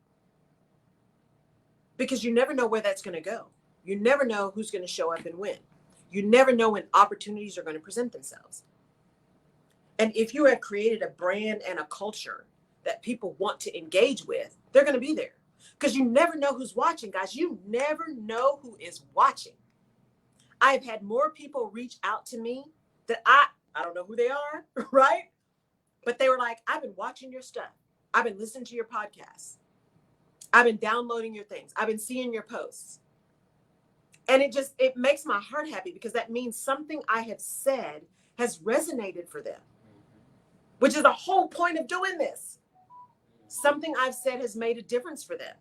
Because you never know where that's going to go. You never know who's going to show up and when. You never know when opportunities are going to present themselves. And if you have created a brand and a culture that people want to engage with, they're going to be there. Because you never know who's watching, guys. You never know who is watching. I've had more people reach out to me that I don't know who they are, right? But they were like, I've been watching your stuff. I've been listening to your podcasts. I've been downloading your things. I've been seeing your posts. And it makes my heart happy, because that means something I have said has resonated for them, which is the whole point of doing this. Something I've said has made a difference for them.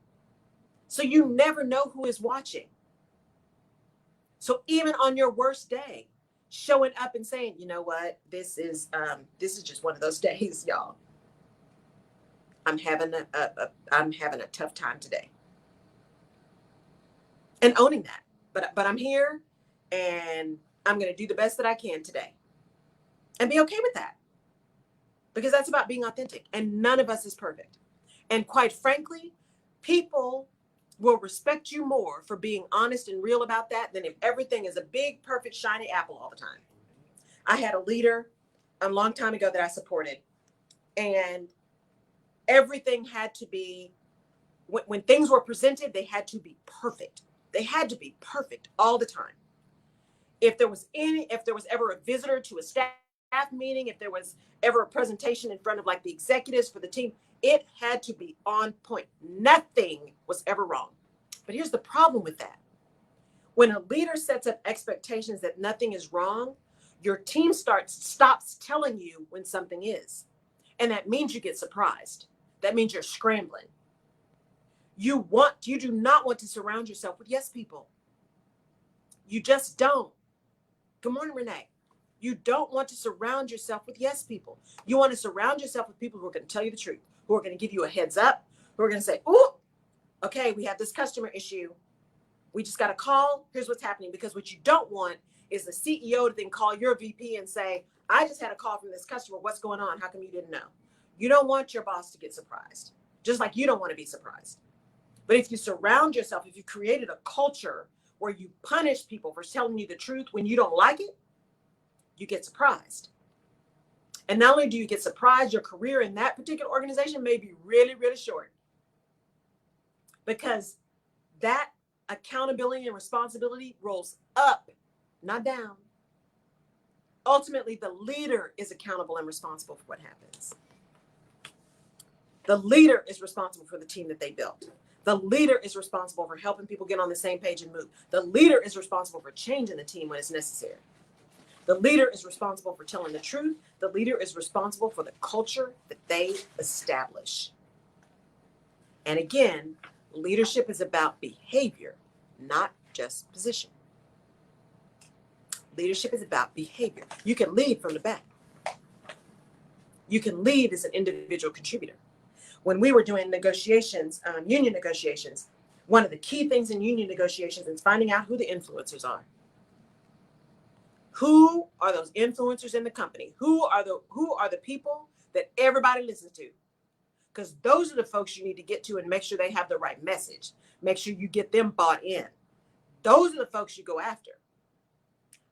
So you never know who is watching. So even on your worst day, showing up and saying, you know what, this is just one of those days, y'all. I'm having a tough time today. And owning that. But I'm here and I'm going to do the best that I can today. And be okay with that. Because that's about being authentic. And none of us is perfect. And quite frankly, people will respect you more for being honest and real about that than if everything is a big, perfect, shiny apple all the time. I had a leader a long time ago that I supported, and everything had to be, when things were presented, they had to be perfect. They had to be perfect all the time. If there was ever a visitor to a staff meeting, if there was ever a presentation in front of like the executives for the team, it had to be on point. Nothing was ever wrong. But here's the problem with that. When a leader sets up expectations that nothing is wrong, your team stops telling you when something is. And that means you get surprised. That means you're scrambling. You do not want to surround yourself with yes people. You just don't. Good morning, Renee. You don't want to surround yourself with yes people. You want to surround yourself with people who are going to tell you the truth, who are going to give you a heads up, who are going to say, oh, okay, we have this customer issue. We just got a call. Here's what's happening. Because what you don't want is the CEO to then call your VP and say, I just had a call from this customer. What's going on? How come you didn't know? You don't want your boss to get surprised, just like you don't want to be surprised. But if you surround yourself, if you created a culture where you punish people for telling you the truth when you don't like it, you get surprised. And not only do you get surprised, your career in that particular organization may be really, really short. Because that accountability and responsibility rolls up, not down. Ultimately, the leader is accountable and responsible for what happens. The leader is responsible for the team that they built. The leader is responsible for helping people get on the same page and move. The leader is responsible for changing the team when it's necessary. The leader is responsible for telling the truth. The leader is responsible for the culture that they establish. And again, leadership is about behavior, not just position. Leadership is about behavior. You can lead from the back. You can lead as an individual contributor. When we were doing negotiations, union negotiations, one of the key things in union negotiations is finding out who the influencers are. Who are those influencers in the company? Who are the people that everybody listens to? Because those are the folks you need to get to and make sure they have the right message. Make sure you get them bought in. Those are the folks you go after,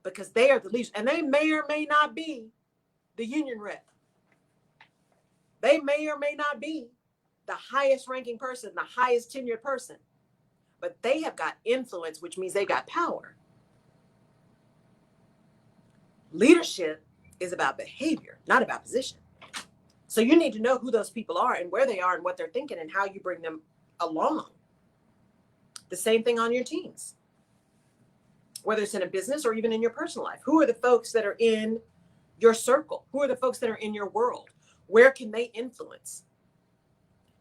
because they are the leaders, and they may or may not be the union rep. They may or may not be the highest ranking person, the highest tenured person, but they have got influence, which means they've got power. Leadership is about behavior, not about position. So you need to know who those people are and where they are and what they're thinking and how you bring them along. The same thing on your teams, whether it's in a business or even in your personal life. Who are the folks that are in your circle? Who are the folks that are in your world? Where can they influence?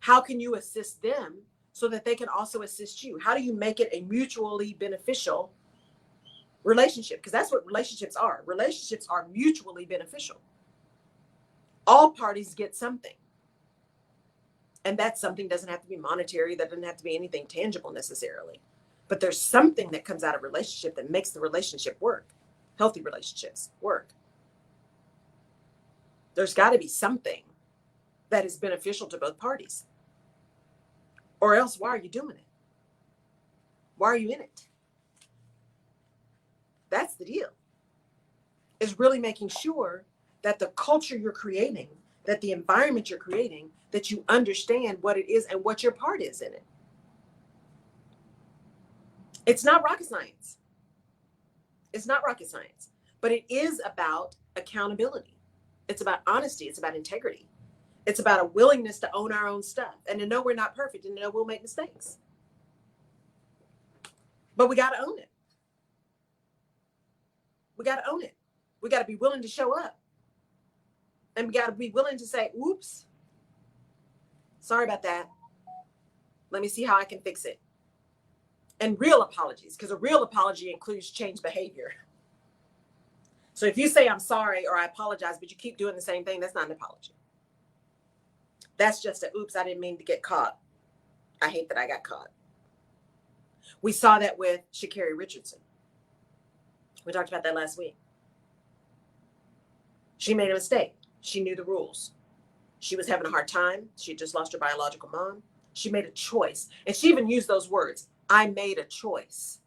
How can you assist them so that they can also assist you? How do you make it a mutually beneficial relationship? Because that's what relationships are. Relationships are mutually beneficial. All parties get something. And that something doesn't have to be monetary. That doesn't have to be anything tangible necessarily. But there's something that comes out of a relationship that makes the relationship work. Healthy relationships work. There's got to be something that is beneficial to both parties. Or else, why are you doing it? Why are you in it? That's the deal. Is really making sure that the culture you're creating, that the environment you're creating, that you understand what it is and what your part is in it. It's not rocket science. It's not rocket science, but it is about accountability. It's about honesty. It's about integrity. It's about a willingness to own our own stuff and to know we're not perfect and to know we'll make mistakes. But we got to own it. We got to own it. We got to be willing to show up. And we got to be willing to say, oops, sorry about that. Let me see how I can fix it. And real apologies, because a real apology includes change behavior. So if you say I'm sorry or I apologize, but you keep doing the same thing, that's not an apology. That's just a, oops, I didn't mean to get caught. I hate that I got caught. We saw that with Sha'Carri Richardson. We talked about that last week. She made a mistake. She knew the rules. She was having a hard time. She just lost her biological mom. She made a choice. And she even used those words. I made a choice.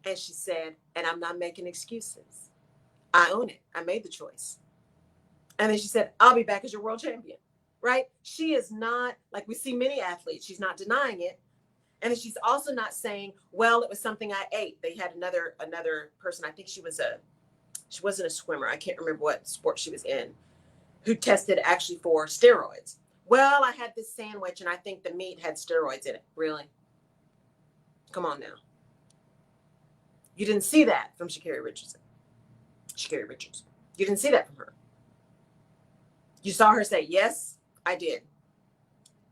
And she said, and I'm not making excuses. I own it. I made the choice. And then she said, I'll be back as your world champion. Right? She is not, like we see many athletes, she's not denying it. And she's also not saying, well, it was something I ate. They had another person, I think she wasn't a swimmer. I can't remember what sport she was in, who tested actually for steroids. Well, I had this sandwich and I think the meat had steroids in it. Really? Come on now. You didn't see that from Sha'Carri Richards. You didn't see that from her. You saw her say, yes, I did.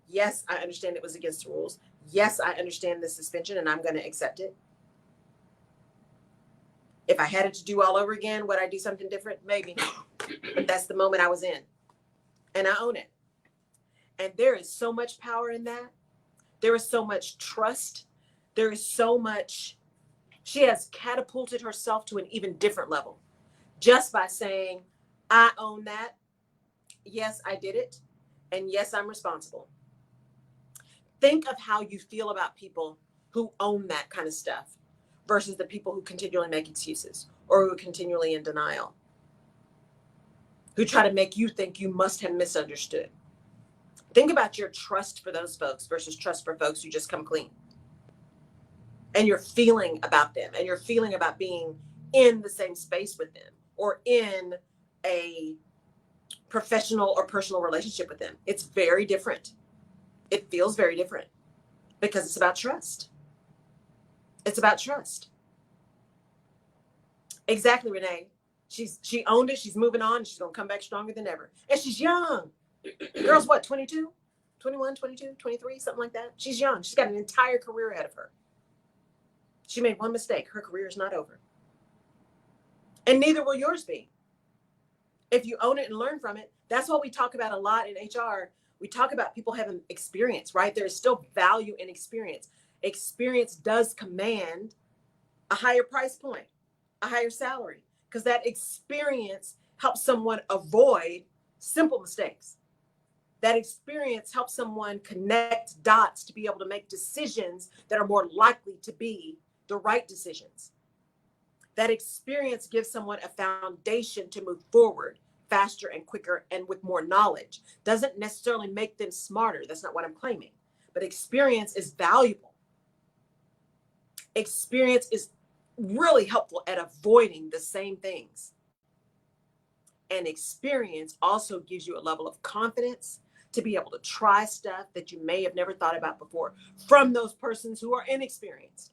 Yes, I understand it was against the rules. Yes, I understand the suspension and I'm going to accept it. If I had it to do all over again, would I do something different? Maybe. But that's the moment I was in. And I own it. And there is so much power in that. There is so much trust. There is so much. She has catapulted herself to an even different level just by saying, I own that. Yes, I did it. And yes, I'm responsible. Think of how you feel about people who own that kind of stuff versus the people who continually make excuses or who are continually in denial, who try to make you think you must have misunderstood. Think about your trust for those folks versus trust for folks who just come clean. And your feeling about them and your feeling about being in the same space with them or in a professional or personal relationship with them. It's very different. It feels very different because it's about trust. It's about trust. Exactly, Renee. She owned it. She's moving on. She's going to come back stronger than ever. And she's young. The girl's what, 22, 21, 22, 23, something like that. She's young. She's got an entire career ahead of her. She made one mistake. Her career is not over. And neither will yours be. If you own it and learn from it, that's what we talk about a lot in HR. We talk about people having experience, right? There is still value in experience. Experience does command a higher price point, a higher salary, because that experience helps someone avoid simple mistakes. That experience helps someone connect dots to be able to make decisions that are more likely to be the right decisions. That experience gives someone a foundation to move forward faster and quicker and with more knowledge. Doesn't necessarily make them smarter. That's not what I'm claiming. But experience is valuable. Experience is really helpful at avoiding the same things. And experience also gives you a level of confidence to be able to try stuff that you may have never thought about before from those persons who are inexperienced.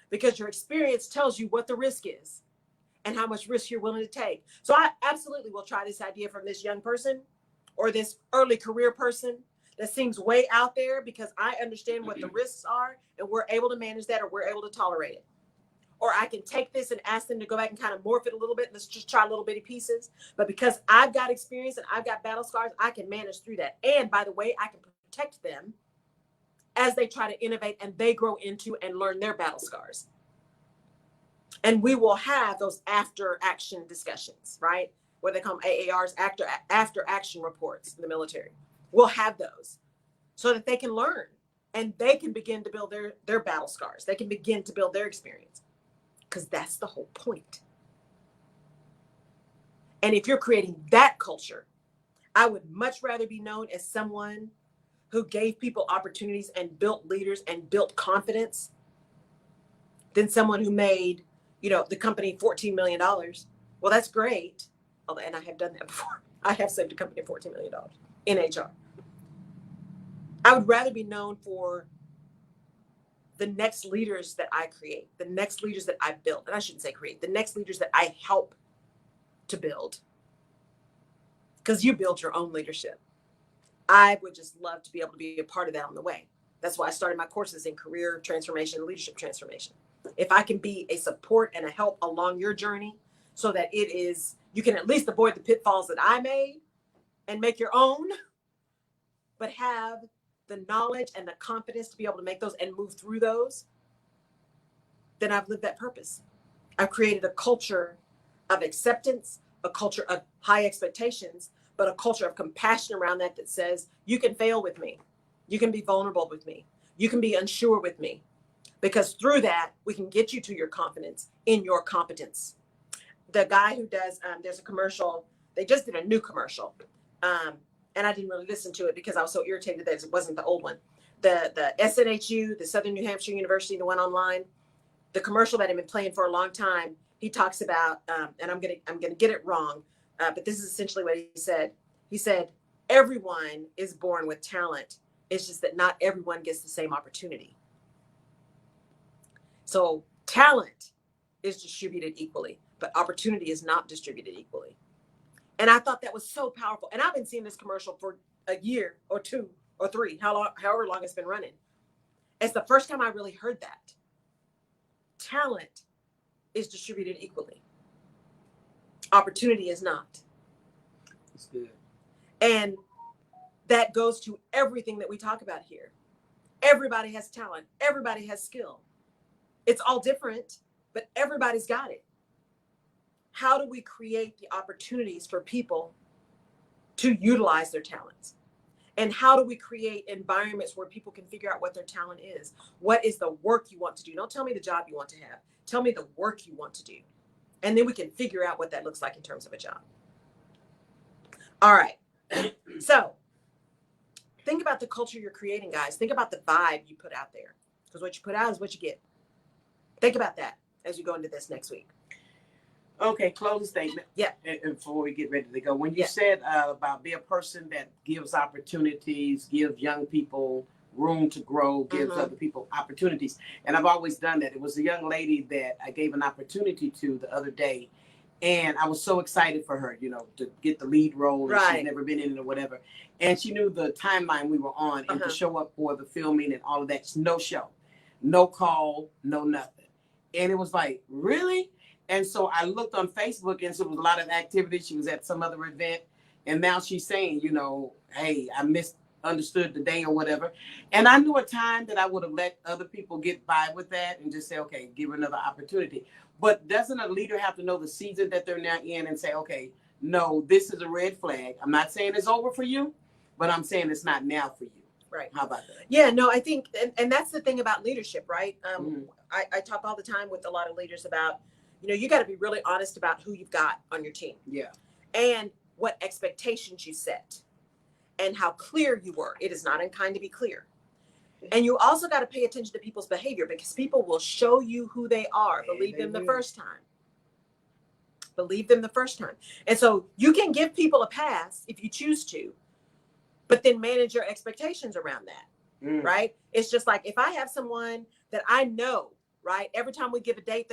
Because your experience tells you what the risk is and how much risk you're willing to take. So I absolutely will try this idea from this young person or this early career person that seems way out there because I understand what the risks are and we're able to manage that or we're able to tolerate it. Or I can take this and ask them to go back and kind of morph it a little bit. Let's just try little bitty pieces. But because I've got experience and I've got battle scars, I can manage through that. And by the way, I can protect them as they try to innovate and they grow into and learn their battle scars. And we will have those after action discussions, right? What they call them AARs, after action reports in the military. We'll have those so that they can learn and they can begin to build their battle scars. They can begin to build their experience because that's the whole point. And if you're creating that culture, I would much rather be known as someone who gave people opportunities and built leaders and built confidence than someone who made, the company $14 million. Well, that's great. And I have done that before. I have saved a company $14 million in HR. I would rather be known for the next leaders that I create, the next leaders that I build. And I shouldn't say create, the next leaders that I help to build. Because you build your own leadership. I would just love to be able to be a part of that on the way. That's why I started my courses in career transformation, leadership transformation. If I can be a support and a help along your journey so that you can at least avoid the pitfalls that I made and make your own, but have the knowledge and the confidence to be able to make those and move through those, then I've lived that purpose. I've created a culture of acceptance, a culture of high expectations, but a culture of compassion around that that says, you can fail with me. You can be vulnerable with me. You can be unsure with me. Because through that, we can get you to your confidence in your competence. The guy who does, there's a commercial, they just did a new commercial. And I didn't really listen to it because I was so irritated that it wasn't the old one. The SNHU, the Southern New Hampshire University, the one online, the commercial that had been playing for a long time, he talks about, and I'm gonna get it wrong, but this is essentially what he said. He said, everyone is born with talent. It's just that not everyone gets the same opportunity. So talent is distributed equally, but opportunity is not distributed equally. And I thought that was so powerful. And I've been seeing this commercial for a year or 2 or 3, however long it's been running. It's the first time I really heard that. Talent is distributed equally. Opportunity is not. That's good. And that goes to everything that we talk about here. Everybody has talent. Everybody has skill. It's all different, but everybody's got it. How do we create the opportunities for people to utilize their talents? And how do we create environments where people can figure out what their talent is? What is the work you want to do? Don't tell me the job you want to have. Tell me the work you want to do. And then we can figure out what that looks like in terms of a job. All right. So think about the culture you're creating, guys. Think about the vibe you put out there. Because what you put out is what you get. Think about that as you go into this next week. Okay, closing statement. Yeah. And before we get ready to go, when you said about be a person that gives opportunities, give young people room to grow, gives other people opportunities. And I've always done that. It was a young lady that I gave an opportunity to the other day. And I was so excited for her, you know, to get the lead role. And she's never been in it or whatever. And she knew the timeline we were on and to show up for the filming and all of that. No show, no call, no nothing. And it was like, really? And so I looked on Facebook and so there was a lot of activity. She was at some other event. And now she's saying, you know, hey, I misunderstood the day or whatever. And I knew a time that I would have let other people get by with that and just say, okay, give her another opportunity. But doesn't a leader have to know the season that they're now in and say, okay, no, this is a red flag. I'm not saying it's over for you, but I'm saying it's not now for you. Right. How about that? Yeah, no, I think, and that's the thing about leadership, right? I talk all the time with a lot of leaders about, you know, you got to be really honest about who you've got on your team. Yeah. And what expectations you set and how clear you were. It is not unkind to be clear. And you also got to pay attention to people's behavior because people will show you who they are. Believe them the first time. Believe them the first time. And so you can give people a pass if you choose to, but then manage your expectations around that, right? It's just like if I have someone that I know, right, every time we give a date,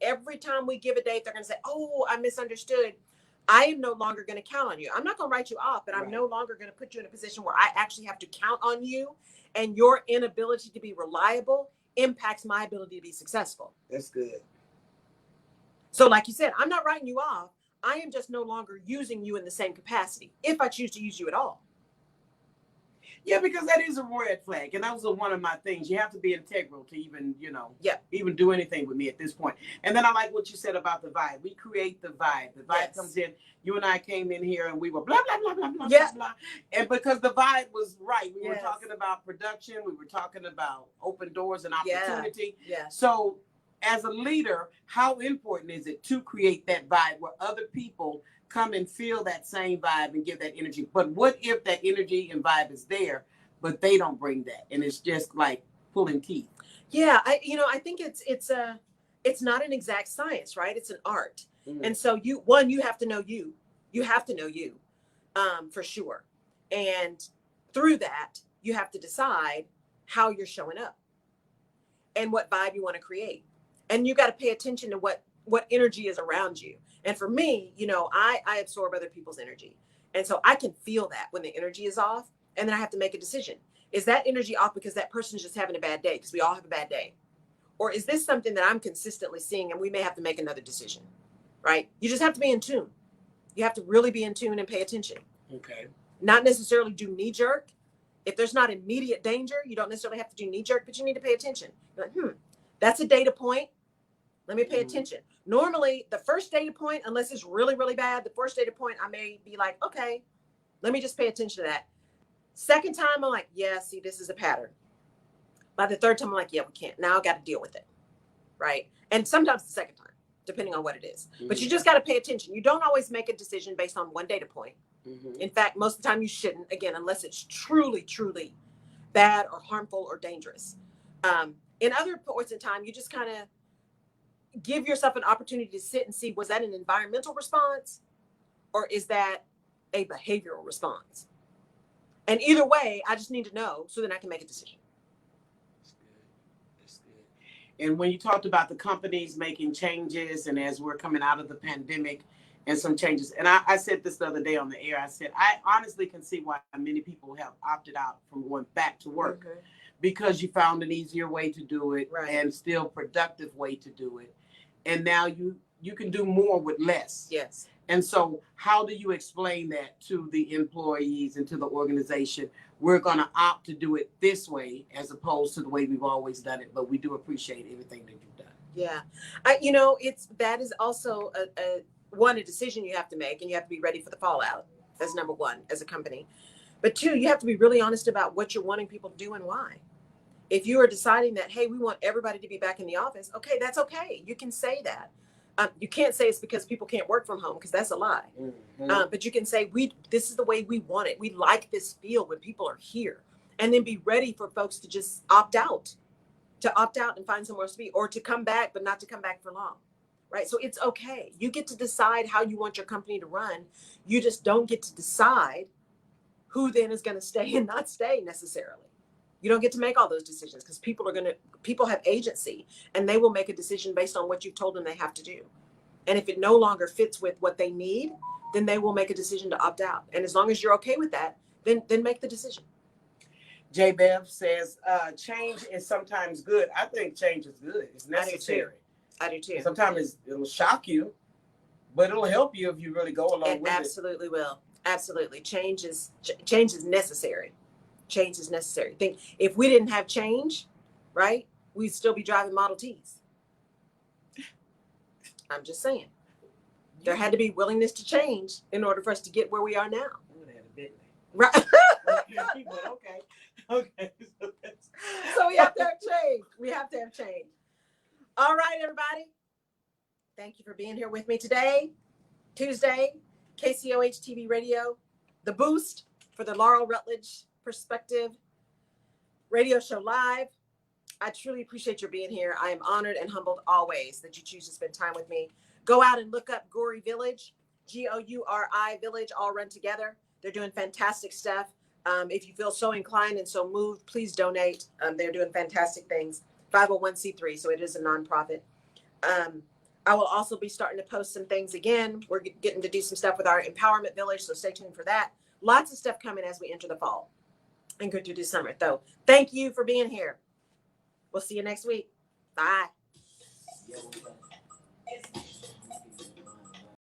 every time we give a date, they're going to say, oh, I misunderstood. I am no longer going to count on you. I'm not going to write you off, but I'm no longer going to put you in a position where I actually have to count on you, and your inability to be reliable impacts my ability to be successful. That's good. So like you said, I'm not writing you off. I am just no longer using you in the same capacity if I choose to use you at all. Yeah, because that is a red flag. And that was one of my things. You have to be integral to even, you know, even do anything with me at this point. And then I like what you said about the vibe. We create the vibe. The vibe comes in. You and I came in here and we were blah, blah, blah, blah, blah, blah, blah. And because the vibe was right. We were talking about production. We were talking about open doors and opportunity. So as a leader, how important is it to create that vibe where other people come and feel that same vibe and give that energy? But what if that energy and vibe is there, but they don't bring that, and it's just like pulling teeth? Yeah, I think it's not an exact science, right? It's an art, and so you have to know you. You have to know you, for sure, and through that, you have to decide how you're showing up and what vibe you want to create, and you got to pay attention to what energy is around you. And for me, you know, I absorb other people's energy. And so I can feel that when the energy is off. And then I have to make a decision. Is that energy off because that person's just having a bad day? Because we all have a bad day. Or is this something that I'm consistently seeing and we may have to make another decision, right? You just have to be in tune. You have to really be in tune and pay attention. Okay. Not necessarily do knee jerk. If there's not immediate danger, you don't necessarily have to do knee jerk, but you need to pay attention. You're like, that's a data point. Let me pay attention. Normally, the first data point, unless it's really, really bad, the first data point, I may be like, okay, Let me just pay attention to that. Second time, I'm like, yeah, see, this is a pattern. By the third time, I'm like, yeah, we can't. Now I got to deal with it. Right. And sometimes the second time, depending on what it is. But you just got to pay attention. You don't always make a decision based on one data point. In fact, most of the time you shouldn't, again, unless it's truly, truly bad or harmful or dangerous. In other points in time, you just kind of give yourself an opportunity to sit and see, was that an environmental response or is that a behavioral response? And either way, I just need to know so then I can make a decision. That's good. And when you talked about the companies making changes and as we're coming out of the pandemic and some changes, and I said this the other day on the air, I said, I honestly can see why many people have opted out from going back to work because you found an easier way to do it and still productive way to do it. And now you can do more with less. Yes. And so how do you explain that to the employees and to the organization? We're going to opt to do it this way as opposed to the way we've always done it. But we do appreciate everything that you've done. Yeah. That is also a decision you have to make, and you have to be ready for the fallout. That's number one as a company. But two, you have to be really honest about what you're wanting people to do and why. If you are deciding that, hey, we want everybody to be back in the office, okay, that's okay. You can say that. You can't say it's because people can't work from home because that's a lie. But you can say, this is the way we want it. We like this feel when people are here. And then be ready for folks to just opt out and find somewhere else to be, or to come back, but not to come back for long. Right? So it's okay. You get to decide how you want your company to run. You just don't get to decide who then is going to stay and not stay necessarily. You don't get to make all those decisions because people have agency and they will make a decision based on what you've told them they have to do. And if it no longer fits with what they need, then they will make a decision to opt out. And as long as you're okay with that, then make the decision. J. Bev says, change is sometimes good. I think change is good. It's necessary. I do too. Sometimes it'll shock you, but it'll help you if you really go along with it. Absolutely will. Absolutely. Change is necessary. Change is necessary. Think if we didn't have change, right, we'd still be driving Model Ts. I'm just saying. There had to be willingness to change in order for us to get where we are now. I would have had a Bentley. Right. Okay. So we have to have change. We have to have change. All right, everybody. Thank you for being here with me today. Tuesday, KCOH TV Radio, the boost for the Laurel Rutledge Perspective radio show live. I truly appreciate your being here. I am honored and humbled always that you choose to spend time with me. Go out and look up Gouri Village, Gouri Village, all run together. They're doing fantastic stuff. If you feel so inclined and so moved, please donate. They're doing fantastic things. 501c3, so it is a nonprofit. I will also be starting to post some things again. We're getting to do some stuff with our empowerment village, so stay tuned for that. Lots of stuff coming as we enter the fall and go through the summer. So thank you for being here. We'll see you next week. Bye.